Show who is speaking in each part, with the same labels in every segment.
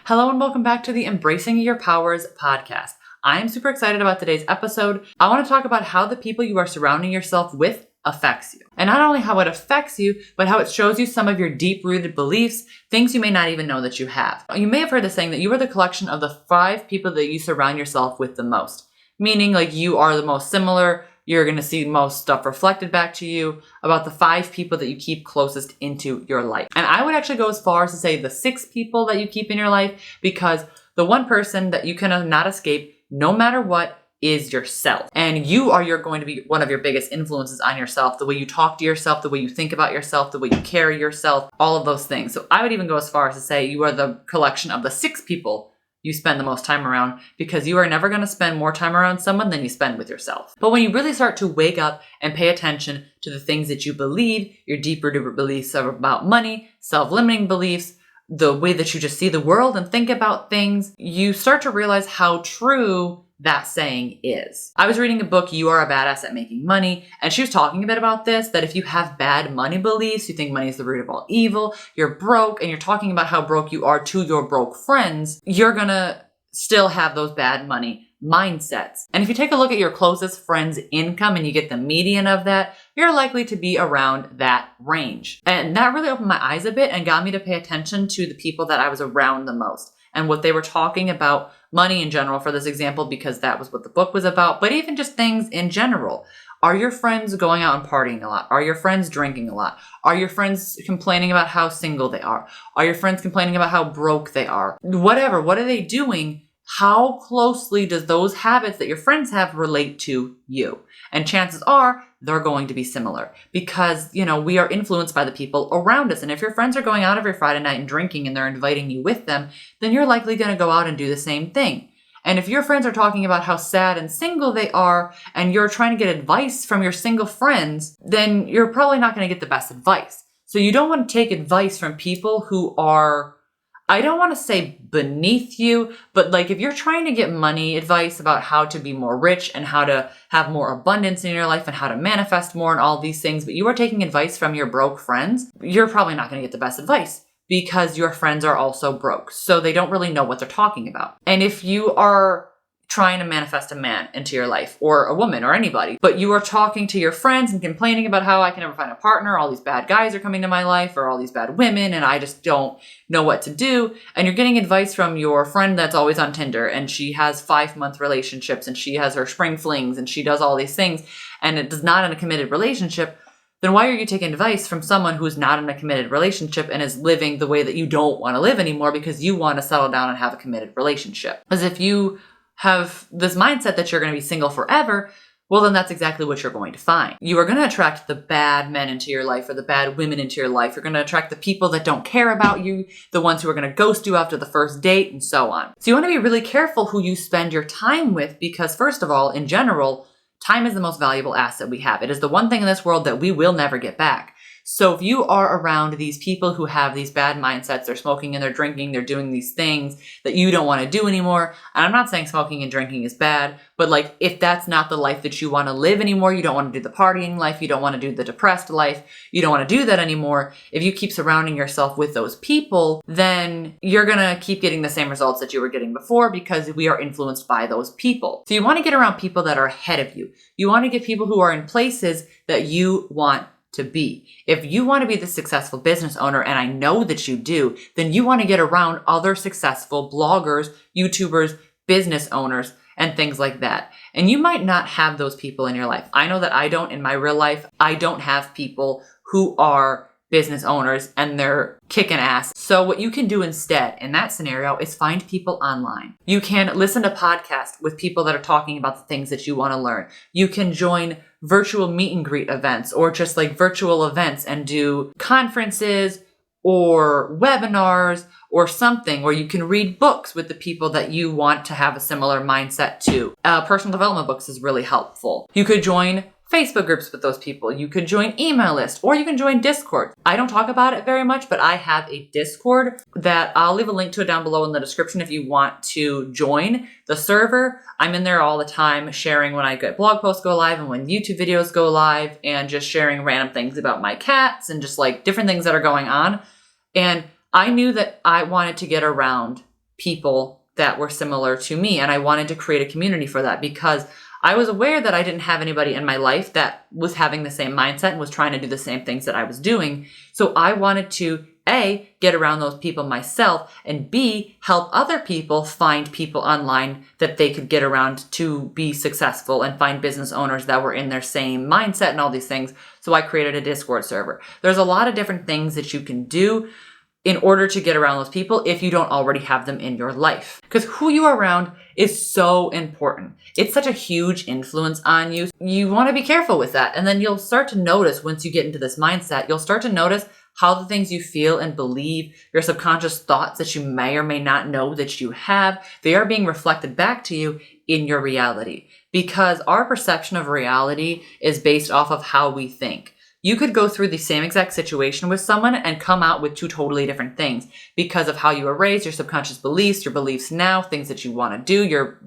Speaker 1: Hello and welcome back to the Embracing Your Powers podcast. I am super excited about today's episode. I want to talk about how the people you are surrounding yourself with affects you. And not only how it affects you, but how it shows you some of your deep-rooted beliefs, things you may not even know that you have. You may have heard the saying that you are the collection of the 5 people that you surround yourself with the most. Meaning like you are the most similar, you're going to see most stuff reflected back to you about the 5 people that you keep closest into your life. And I would actually go as far as to say the 6 people that you keep in your life, because the one person that you cannot escape, no matter what, is yourself. And you are going to be one of your biggest influences on yourself, the way you talk to yourself, the way you think about yourself, the way you carry yourself, all of those things. So I would even go as far as to say you are the collection of the 6 people you spend the most time around, because you are never going to spend more time around someone than you spend with yourself. But when you really start to wake up and pay attention to the things that you believe, your deeper beliefs about money, self-limiting beliefs, the way that you just see the world and think about things, you start to realize how true that saying is. I was reading a book, You Are a Badass at Making Money, and she was talking a bit about this, that if you have bad money beliefs, you think money is the root of all evil, you're broke, and you're talking about how broke you are to your broke friends, you're gonna still have those bad money mindsets. And if you take a look at your closest friend's income and you get the median of that, you're likely to be around that range. And that really opened my eyes a bit and got me to pay attention to the people that I was around the most and what they were talking about money in general for this example, because that was what the book was about, but even just things in general. Are your friends going out and partying a lot? Are your friends drinking a lot? Are your friends complaining about how single they are? Are your friends complaining about how broke they are? Whatever, what are they doing? How closely does those habits that your friends have relate to you? And chances are they're going to be similar, because, we are influenced by the people around us. And if your friends are going out every Friday night and drinking and they're inviting you with them, then you're likely going to go out and do the same thing. And if your friends are talking about how sad and single they are, and you're trying to get advice from your single friends, then you're probably not going to get the best advice. So you don't want to take advice from people who are, I don't want to say beneath you, but like if you're trying to get money advice about how to be more rich and how to have more abundance in your life and how to manifest more and all these things, but you are taking advice from your broke friends, you're probably not going to get the best advice, because your friends are also broke. So they don't really know what they're talking about. And if you are trying to manifest a man into your life, or a woman, or anybody, but you are talking to your friends and complaining about how I can never find a partner, all these bad guys are coming to my life, or all these bad women, and I just don't know what to do, and you're getting advice from your friend that's always on Tinder, and she has 5-month relationships, and she has her spring flings, and she does all these things, and it is not in a committed relationship, then why are you taking advice from someone who's not in a committed relationship and is living the way that you don't want to live anymore because you want to settle down and have a committed relationship? Because if you have this mindset that you're going to be single forever, well, then that's exactly what you're going to find. You are going to attract the bad men into your life or the bad women into your life. You're going to attract the people that don't care about you, the ones who are going to ghost you after the first date, and so on. So you want to be really careful who you spend your time with, because first of all, in general, time is the most valuable asset we have. It is the one thing in this world that we will never get back. So if you are around these people who have these bad mindsets, they're smoking and they're drinking, they're doing these things that you don't want to do anymore. And I'm not saying smoking and drinking is bad, but like if that's not the life that you want to live anymore, you don't want to do the partying life, you don't want to do the depressed life, you don't want to do that anymore. If you keep surrounding yourself with those people, then you're going to keep getting the same results that you were getting before, because we are influenced by those people. So you want to get around people that are ahead of you. You want to get people who are in places that you want to be. If you want to be the successful business owner, and I know that you do, then you want to get around other successful bloggers, YouTubers, business owners, and things like that. And you might not have those people in your life. I know that I don't in my real life. I don't have people who are business owners and they're kicking ass. So what you can do instead in that scenario is find people online. You can listen to podcasts with people that are talking about the things that you want to learn. You can join virtual meet and greet events, or just like virtual events and do conferences or webinars or something, or you can read books with the people that you want to have a similar mindset to. Personal development books is really helpful. You could join Facebook groups with those people. You could join email lists, or you can join Discord. I don't talk about it very much, but I have a Discord that I'll leave a link to it down below in the description if you want to join the server. I'm in there all the time sharing when I get blog posts go live and when YouTube videos go live, and just sharing random things about my cats and just like different things that are going on. And I knew that I wanted to get around people that were similar to me. And I wanted to create a community for that because I was aware that I didn't have anybody in my life that was having the same mindset and was trying to do the same things that I was doing. So I wanted to A, get around those people myself, and B, help other people find people online that they could get around to be successful and find business owners that were in their same mindset and all these things. So I created a Discord server. There's a lot of different things that you can do in order to get around those people if you don't already have them in your life. Because who you are around is so important. It's such a huge influence on you. You want to be careful with that. And then you'll start to notice once you get into this mindset, you'll start to notice how the things you feel and believe, your subconscious thoughts that you may or may not know that you have, they are being reflected back to you in your reality. Because our perception of reality is based off of how we think. You could go through the same exact situation with someone and come out with two totally different things because of how you were raised, your subconscious beliefs, your beliefs now, things that you want to do.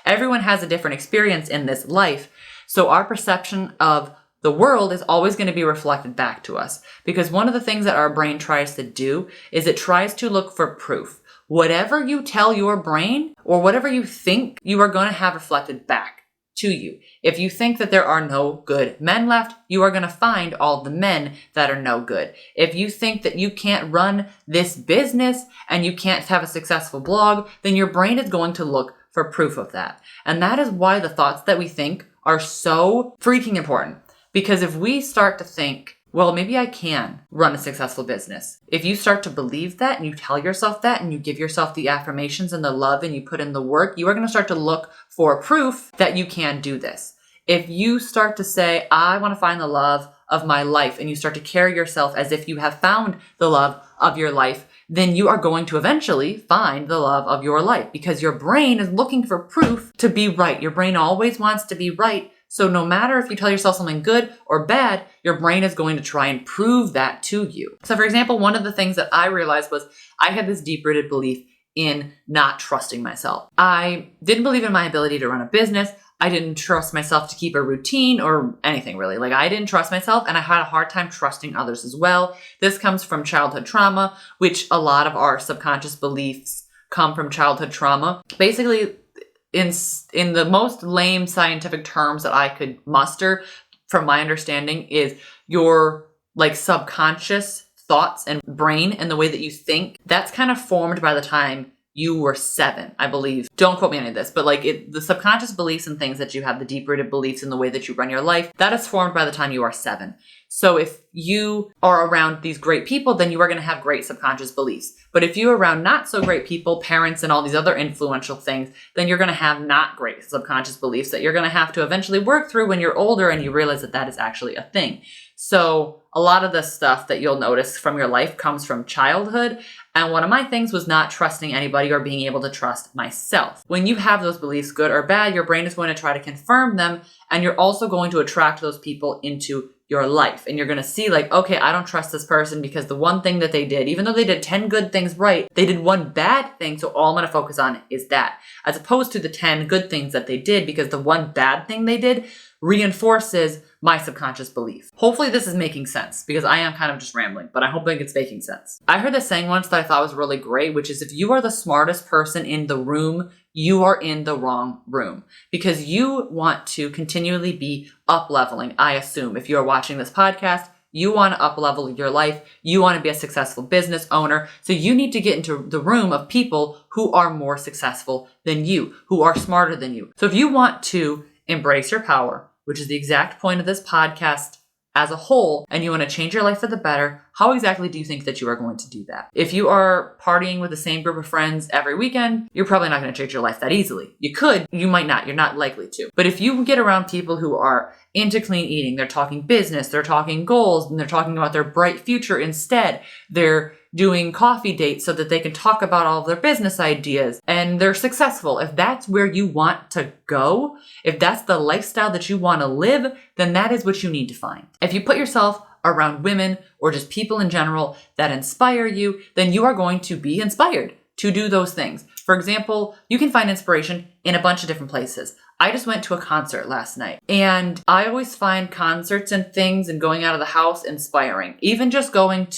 Speaker 1: Everyone has a different experience in this life. So our perception of the world is always going to be reflected back to us because one of the things that our brain tries to do is it tries to look for proof. Whatever you tell your brain or whatever you think, you are going to have reflected back to you. If you think that there are no good men left, you are going to find all the men that are no good. If you think that you can't run this business and you can't have a successful blog, then your brain is going to look for proof of that. And that is why the thoughts that we think are so freaking important. Because if we start to think, well, maybe I can run a successful business. If you start to believe that and you tell yourself that and you give yourself the affirmations and the love and you put in the work, you are going to start to look for proof that you can do this. If you start to say, I want to find the love of my life, and you start to carry yourself as if you have found the love of your life, then you are going to eventually find the love of your life because your brain is looking for proof to be right. Your brain always wants to be right. So no matter if you tell yourself something good or bad, your brain is going to try and prove that to you. So for example, one of the things that I realized was I had this deep-rooted belief in not trusting myself. I didn't believe in my ability to run a business. I didn't trust myself to keep a routine or anything really. Like I didn't trust myself and I had a hard time trusting others as well. This comes from childhood trauma, which a lot of our subconscious beliefs come from childhood trauma. Basically, in the most lame scientific terms that I could muster from my understanding is your subconscious thoughts and brain and the way that you think, that's kind of formed by the time you were 7, I believe. Don't quote me on any of this, but the subconscious beliefs and things that you have, the deep-rooted beliefs in the way that you run your life, that is formed by the time you are 7. So if you are around these great people, then you are going to have great subconscious beliefs. But if you're around not so great people, parents and all these other influential things, then you're going to have not great subconscious beliefs that you're going to have to eventually work through when you're older and you realize that that is actually a thing. So a lot of the stuff that you'll notice from your life comes from childhood. And one of my things was not trusting anybody or being able to trust myself. When you have those beliefs, good or bad, your brain is going to try to confirm them. And you're also going to attract those people into your life. And you're going to see okay, I don't trust this person because the one thing that they did, even though they did 10 good things right, they did one bad thing. So all I'm going to focus on is that, as opposed to the 10 good things that they did, because the one bad thing they did reinforces my subconscious belief. Hopefully this is making sense because I am kind of just rambling, but I hope it's making sense. I heard this saying once that I thought was really great, which is if you are the smartest person in the room, you are in the wrong room because you want to continually be up-leveling. I assume if you are watching this podcast, you want to up-level your life. You want to be a successful business owner. So you need to get into the room of people who are more successful than you, who are smarter than you. So if you want to embrace your power, which is the exact point of this podcast as a whole, and you want to change your life for the better, how exactly do you think that you are going to do that? If you are partying with the same group of friends every weekend, you're probably not going to change your life that easily. You could, you might not, you're not likely to. But if you get around people who are into clean eating, they're talking business, they're talking goals, and they're talking about their bright future instead, they're doing coffee dates so that they can talk about all of their business ideas and they're successful. If that's where you want to go, if that's the lifestyle that you want to live, then that is what you need to find. If you put yourself around women or just people in general that inspire you, then you are going to be inspired to do those things. For example, you can find inspiration in a bunch of different places. I just went to a concert last night and I always find concerts and things and going out of the house inspiring. Even just I went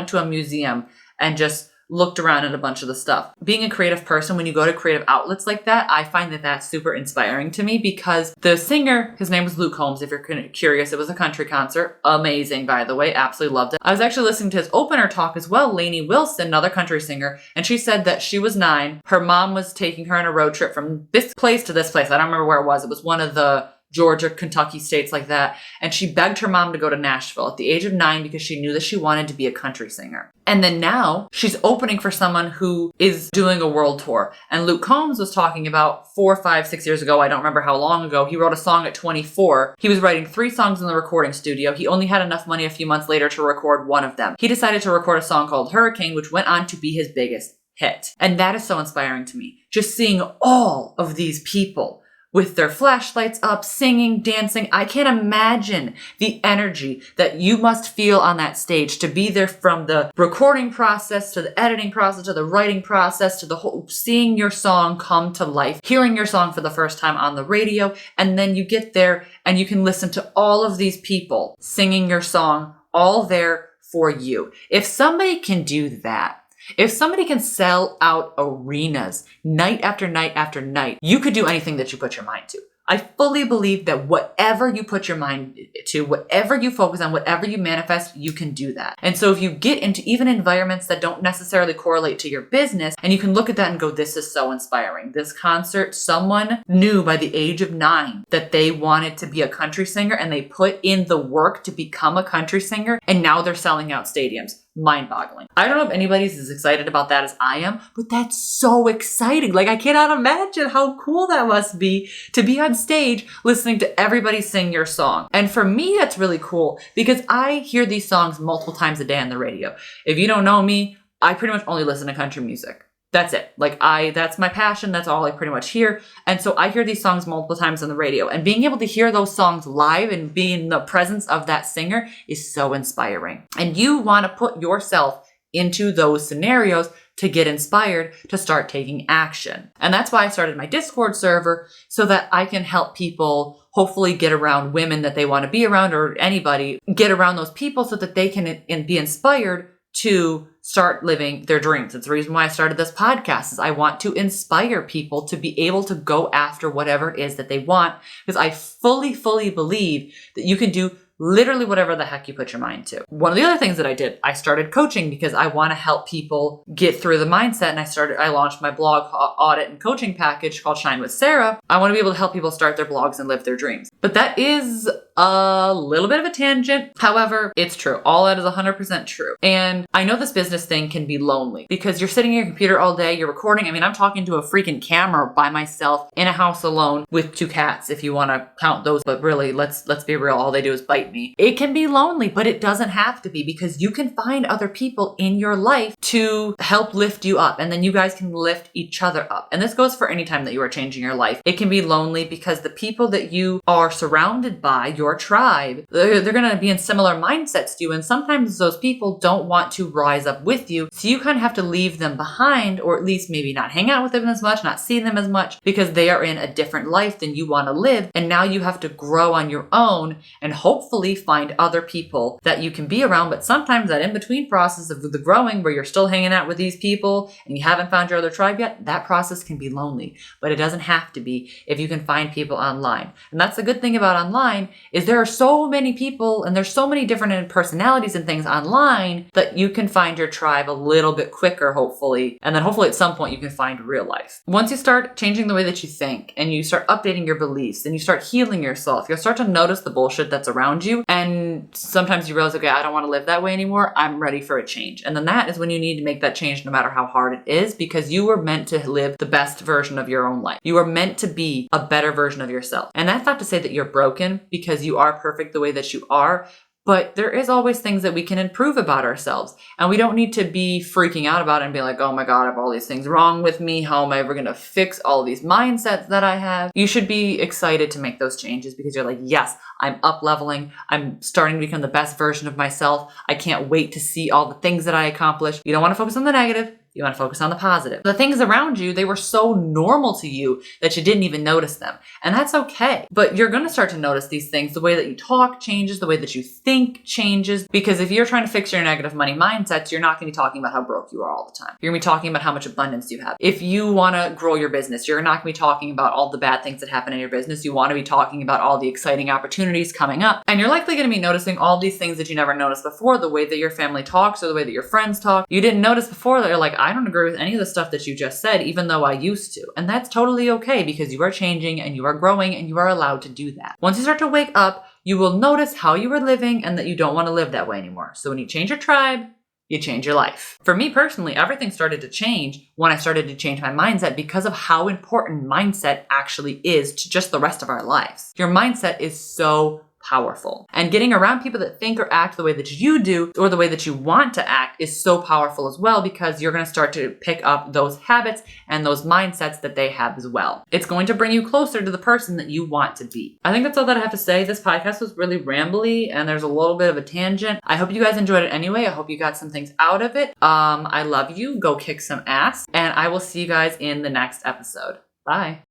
Speaker 1: to a museum and just looked around at a bunch of the stuff. Being a creative person, when you go to creative outlets like that, I find that that's super inspiring to me because the singer, his name was Luke Combs, if you're curious, it was a country concert. Amazing, by the way. Absolutely loved it. I was actually listening to his opener talk as well, Lainey Wilson, another country singer, and she said that she was 9. Her mom was taking her on a road trip from this place to this place. I don't remember where it was. It was one of the Georgia, Kentucky states like that. And she begged her mom to go to Nashville at the age of 9 because she knew that she wanted to be a country singer. And then now she's opening for someone who is doing a world tour. And Luke Combs was talking about 4, 5, 6 years ago. I don't remember how long ago. He wrote a song at 24. He was writing 3 songs in the recording studio. He only had enough money a few months later to record one of them. He decided to record a song called Hurricane, which went on to be his biggest hit. And that is so inspiring to me. Just seeing all of these people with their flashlights up, singing, dancing. I can't imagine the energy that you must feel on that stage to be there, from the recording process to the editing process to the writing process to the whole seeing your song come to life, hearing your song for the first time on the radio, and then you get there and you can listen to all of these people singing your song all there for you. If somebody can do that, if somebody can sell out arenas night after night after night, you could do anything that you put your mind to. I fully believe that whatever you put your mind to, whatever you focus on, whatever you manifest, you can do that. And so if you get into even environments that don't necessarily correlate to your business, and you can look at that and go, this is so inspiring. This concert, someone knew by the age of 9 that they wanted to be a country singer, and they put in the work to become a country singer, and now they're selling out stadiums. Mind-boggling. I don't know if anybody's as excited about that as I am, but that's so exciting. Like, I cannot imagine how cool that must be to be on stage listening to everybody sing your song. And for me, that's really cool because I hear these songs multiple times a day on the radio. If you don't know me, I pretty much only listen to country music. That's it. That's my passion. That's all I pretty much hear. And so I hear these songs multiple times on the radio, and being able to hear those songs live and be in the presence of that singer is so inspiring. And you want to put yourself into those scenarios to get inspired to start taking action. And that's why I started my Discord server, so that I can help people hopefully get around women that they want to be around, or anybody get around those people so that they can be inspired to start living their dreams. It's the reason why I started this podcast, is I want to inspire people to be able to go after whatever it is that they want, because I fully believe that you can do literally whatever the heck you put your mind to. One of the other things that I did, I started coaching because I want to help people get through the mindset. And I launched my blog audit and coaching package called Shine with Sarah. I want to be able to help people start their blogs and live their dreams. But that is a little bit of a tangent. However, it's true. All that is 100% true. And I know this business thing can be lonely because you're sitting at your computer all day, you're recording. I mean, I'm talking to a freaking camera by myself in a house alone with 2 cats, if you want to count those. But really, let's be real. All they do is bite me. It can be lonely, but it doesn't have to be, because you can find other people in your life to help lift you up, and then you guys can lift each other up. And this goes for any time that you are changing your life. It can be lonely because the people that you are surrounded by, your tribe, they're going to be in similar mindsets to you, and sometimes those people don't want to rise up with you, so you kind of have to leave them behind, or at least maybe not hang out with them as much, not see them as much, because they are in a different life than you want to live, and now you have to grow on your own and hopefully find other people that you can be around. But sometimes that in-between process of the growing, where you're still hanging out with these people and you haven't found your other tribe yet, that process can be lonely, but it doesn't have to be if you can find people online. And that's the good thing about online, is there are so many people and there's so many different personalities and things online that you can find your tribe a little bit quicker, hopefully. And then hopefully at some point you can find real life. Once you start changing the way that you think and you start updating your beliefs and you start healing yourself, you'll start to notice the bullshit that's around you. And sometimes you realize, okay, I don't want to live that way anymore. I'm ready for a change. And then that is when you need to make that change, no matter how hard it is, because you were meant to live the best version of your own life. You are meant to be a better version of yourself. And that's not to say that you're broken, because you are perfect the way that you are. But there is always things that we can improve about ourselves. And we don't need to be freaking out about it and be like, oh my God, I have all these things wrong with me. How am I ever going to fix all these mindsets that I have? You should be excited to make those changes, because you're like, yes, I'm up leveling. I'm starting to become the best version of myself. I can't wait to see all the things that I accomplish. You don't want to focus on the negative. You want to focus on the positive. The things around you, they were so normal to you that you didn't even notice them. And that's okay. But you're going to start to notice these things. The way that you talk changes, the way that you think changes. Because if you're trying to fix your negative money mindsets, you're not going to be talking about how broke you are all the time. You're going to be talking about how much abundance you have. If you want to grow your business, you're not going to be talking about all the bad things that happen in your business. You want to be talking about all the exciting opportunities coming up. And you're likely going to be noticing all these things that you never noticed before, the way that your family talks or the way that your friends talk. You didn't notice before that you're like, I don't agree with any of the stuff that you just said, even though I used to. And that's totally okay because you are changing and you are growing and you are allowed to do that. Once you start to wake up, you will notice how you are living and that you don't want to live that way anymore. So when you change your tribe, you change your life. For me personally, everything started to change when I started to change my mindset because of how important mindset actually is to just the rest of our lives. Your mindset is so powerful. And getting around people that think or act the way that you do or the way that you want to act is so powerful as well because you're going to start to pick up those habits and those mindsets that they have as well. It's going to bring you closer to the person that you want to be. I think that's all that I have to say. This podcast was really rambly and there's a little bit of a tangent. I hope you guys enjoyed it anyway. I hope you got some things out of it. I love you. Go kick some ass. And I will see you guys in the next episode. Bye.